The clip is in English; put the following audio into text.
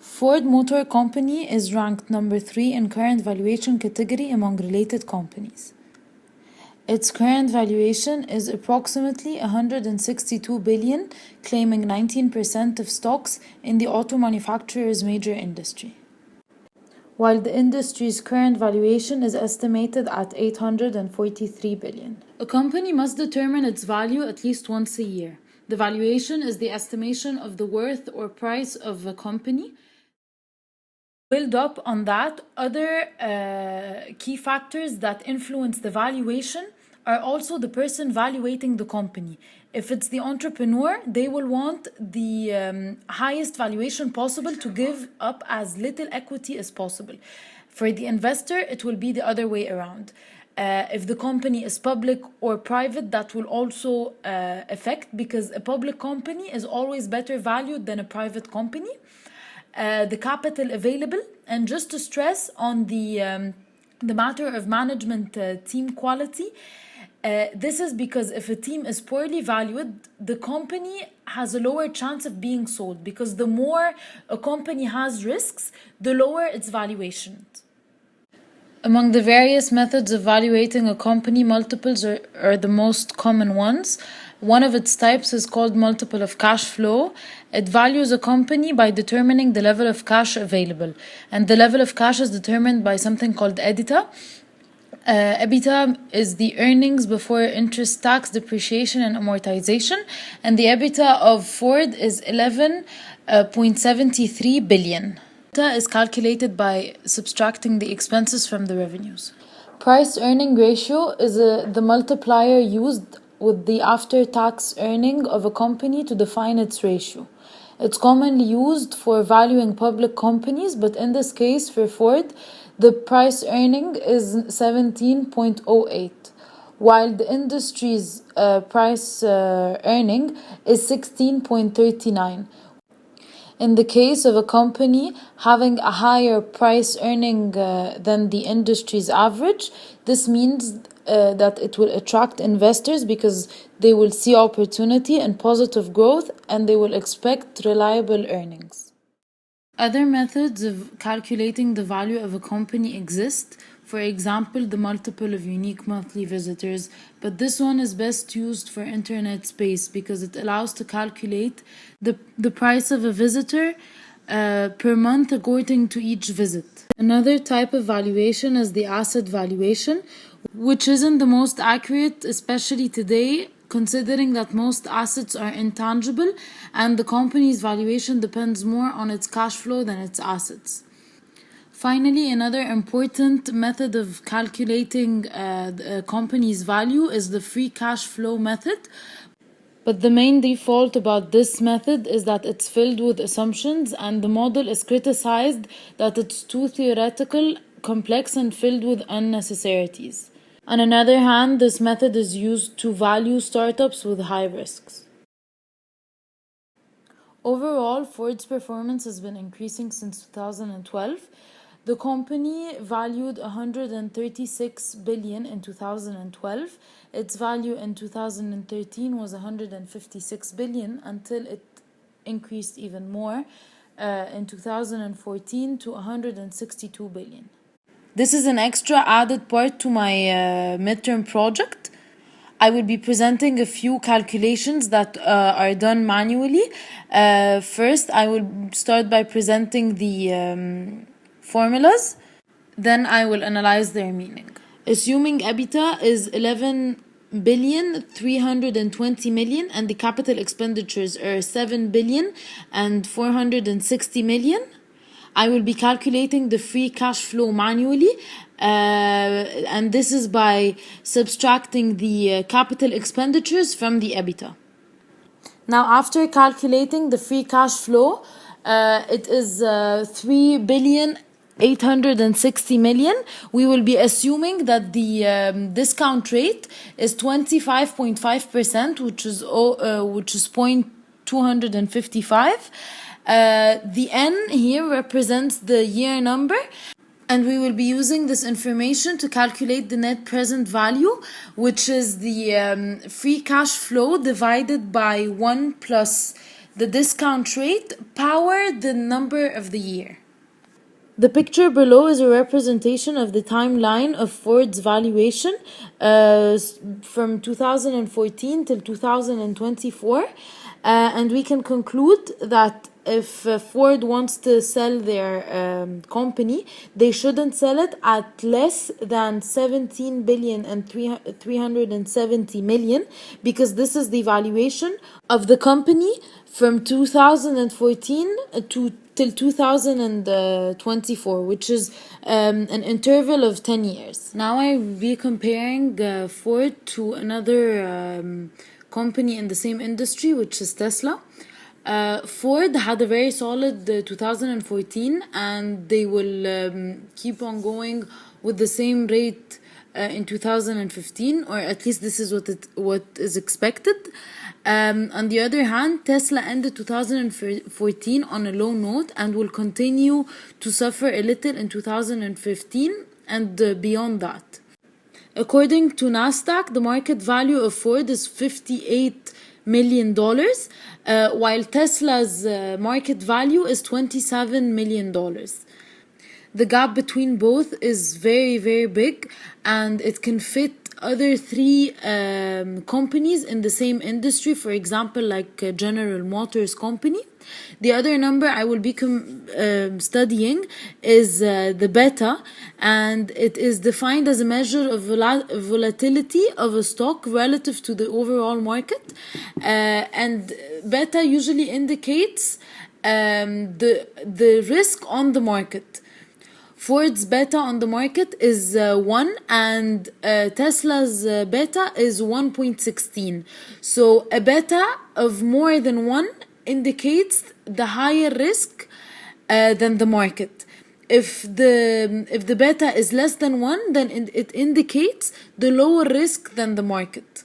Ford Motor Company is ranked number 3 in current valuation category among related companies. Its current valuation is approximately 162 billion, claiming 19% of stocks in the auto manufacturer's major industry, while the industry's current valuation is estimated at 843 billion. A company must determine its value at least once a year. The valuation is the estimation of the worth or price of a company. Build up on that, other key factors that influence the valuation are also the person valuating the company. If it's the entrepreneur, they will want the highest valuation possible to give up as little equity as possible. For the investor, it will be the other way around. If the company is public or private, that will also affect, because a public company is always better valued than a private company. The capital available, and just to stress on the matter of management team quality, this is because if a team is poorly valued, the company has a lower chance of being sold, because the more a company has risks, the lower its valuation. Among the various methods of evaluating a company, multiples are the most common ones. One of its types is called multiple of cash flow. It values a company by determining the level of cash available. And the level of cash is determined by something called EBITDA. EBITDA is the earnings before interest, tax, depreciation, and amortization. And the EBITDA of Ford is 11.73 billion. EBITDA is calculated by subtracting the expenses from the revenues. Price-earning ratio is the multiplier used with the after-tax earning of a company to define its ratio. It's commonly used for valuing public companies, but in this case for Ford, the price earning is 17.08, while the industry's price earning is 16.39. In the case of a company having a higher price earning than the industry's average, this means that it will attract investors because they will see opportunity and positive growth, and they will expect reliable earnings. Other methods of calculating the value of a company exist. For example, the multiple of unique monthly visitors, but this one is best used for internet space because it allows to calculate the price of a visitor per month according to each visit. Another type of valuation is the asset valuation, which isn't the most accurate, especially today, considering that most assets are intangible and the company's valuation depends more on its cash flow than its assets. Finally, another important method of calculating a company's value is the free cash flow method. But the main default about this method is that it's filled with assumptions, and the model is criticized that it's too theoretical, complex, and filled with unnecessities. On another hand, this method is used to value startups with high risks. Overall, Ford's performance has been increasing since 2012. The company valued 136 billion in 2012. Its value in 2013 was 156 billion until it increased even more in 2014 to 162 billion. This is an extra added part to my midterm project. I will be presenting a few calculations that are done manually. First, I will start by presenting the formulas, then I will analyze their meaning. Assuming EBITDA is 11,320 million and the capital expenditures are 7,460 million, I will be calculating the free cash flow manually, and this is by subtracting the capital expenditures from the EBITDA. Now, after calculating the free cash flow, it is 3,860 million. We will be assuming that the discount rate is 25.5%, which is 0.255. The N here represents the year number, and we will be using this information to calculate the net present value, which is the free cash flow divided by 1 plus the discount rate, power the number of the year. The picture below is a representation of the timeline of Ford's valuation from 2014 till 2024. And we can conclude that if Ford wants to sell their company, they shouldn't sell it at less than 17 billion and 370 million, because this is the valuation of the company from 2014 till 2024, which is an interval of 10 years. Now I will be comparing Ford to another company in the same industry, which is Tesla. Ford had a very solid 2014, and they will keep on going with the same rate in 2015, or at least this is what is expected. On the other hand, Tesla ended 2014 on a low note and will continue to suffer a little in 2015 and beyond that. According to Nasdaq, the market value of Ford is $58 million, while Tesla's market value is $27 million. The gap between both is very, very big, and it can fit other three companies in the same industry, for example, like General Motors company. The other number I will be studying is the beta, and it is defined as a measure of volatility of a stock relative to the overall market, and beta usually indicates the risk on the market. Ford's beta on the market is 1, and Tesla's beta is 1.16. So a beta of more than 1 indicates the higher risk than the market. If the beta is less than 1, then it indicates the lower risk than the market.